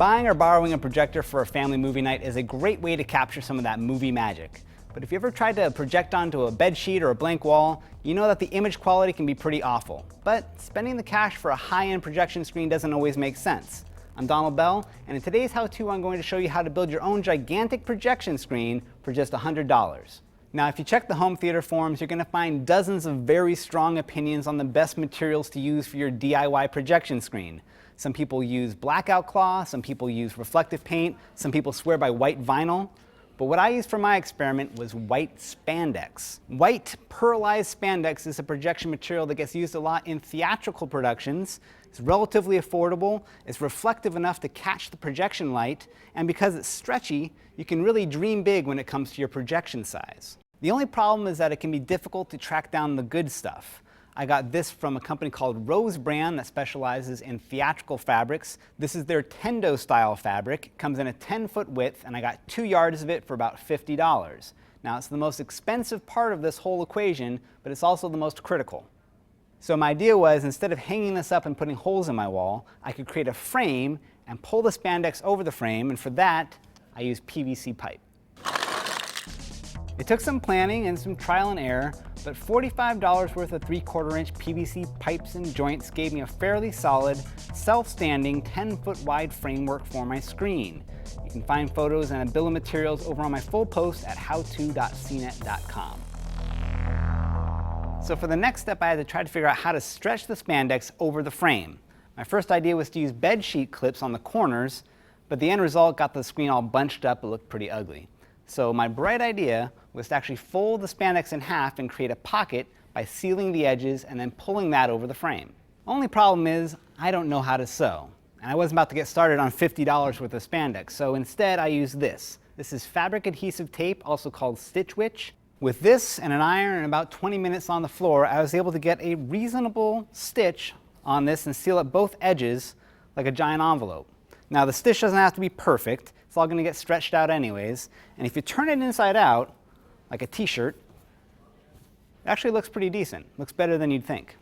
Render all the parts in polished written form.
Buying or borrowing a projector for a family movie night is a great way to capture some of that movie magic. But if you ever tried to project onto a bed sheet or a blank wall, you know that the image quality can be pretty awful. But spending the cash for a high-end projection screen doesn't always make sense. I'm Donald Bell, and in today's how-to I'm going to show you how to build your own gigantic projection screen for just $100. Now, if you check the home theater forums, you're going to find dozens of very strong opinions on the best materials to use for your DIY projection screen. Some people use blackout cloth, some people use reflective paint, some people swear by white vinyl. But what I used for my experiment was white spandex. White pearlized spandex is a projection material that gets used a lot in theatrical productions. It's relatively affordable, it's reflective enough to catch the projection light, and because it's stretchy, you can really dream big when it comes to your projection size. The only problem is that it can be difficult to track down the good stuff. I got this from a company called Rose Brand that specializes in theatrical fabrics. This is their Tendo style fabric. It comes in a 10-foot width, and I got 2 yards of it for about $50. Now, it's the most expensive part of this whole equation, but it's also the most critical. So my idea was, instead of hanging this up and putting holes in my wall, I could create a frame and pull the spandex over the frame, and for that, I used PVC pipe. It took some planning and some trial and error, but $45 worth of 3/4-inch PVC pipes and joints gave me a fairly solid, self-standing, 10-foot wide framework for my screen. You can find photos and a bill of materials over on my full post at howto.cnet.com. So for the next step, I had to try to figure out how to stretch the spandex over the frame. My first idea was to use bed sheet clips on the corners, but the end result got the screen all bunched up. It looked pretty ugly. So my bright idea was to actually fold the spandex in half and create a pocket by sealing the edges and then pulling that over the frame. Only problem is, I don't know how to sew. And I wasn't about to get started on $50 worth of spandex, so instead I used this. This is fabric adhesive tape, also called Stitch Witch. With this and an iron and about 20 minutes on the floor, I was able to get a reasonable stitch on this and seal up both edges like a giant envelope. Now, the stitch doesn't have to be perfect. It's all going to get stretched out anyways. And if you turn it inside out, like a t-shirt, it actually looks pretty decent. Looks better than you'd think.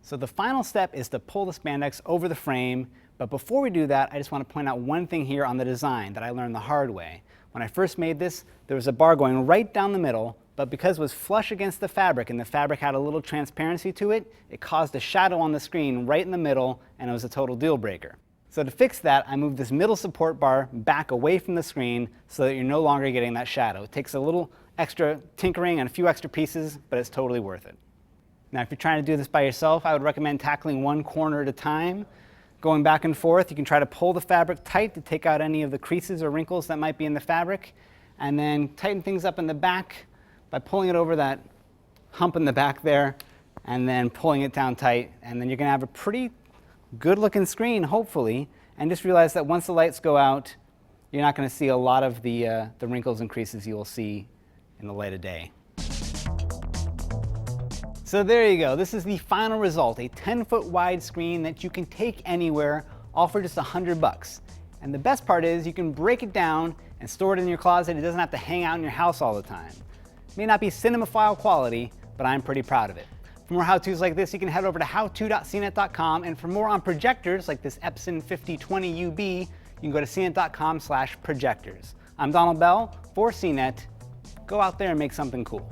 So the final step is to pull the spandex over the frame. But before we do that, I just want to point out one thing here on the design that I learned the hard way. When I first made this, there was a bar going right down the middle, but because it was flush against the fabric and the fabric had a little transparency to it, it caused a shadow on the screen right in the middle, and it was a total deal breaker. So to fix that, I moved this middle support bar back away from the screen so that you're no longer getting that shadow. It takes a little extra tinkering and a few extra pieces, but it's totally worth it. Now, if you're trying to do this by yourself, I would recommend tackling one corner at a time. Going back and forth, you can try to pull the fabric tight to take out any of the creases or wrinkles that might be in the fabric, and then tighten things up in the back by pulling it over that hump in the back there, and then pulling it down tight, and then you're going to have a pretty good looking screen, hopefully. And just realize that once the lights go out, you're not going to see a lot of the wrinkles and creases you will see in the light of day. So there you go. This is the final result, a 10-foot wide screen that you can take anywhere, all for just $100. And the best part is you can break it down and store it in your closet. It doesn't have to hang out in your house all the time. It may not be cinemaphile quality, but I'm pretty proud of it. For more how-tos like this, you can head over to howto.cnet.com, and for more on projectors like this Epson 5020UB, you can go to cnet.com/projectors. I'm Donald Bell for CNET. Go out there and make something cool.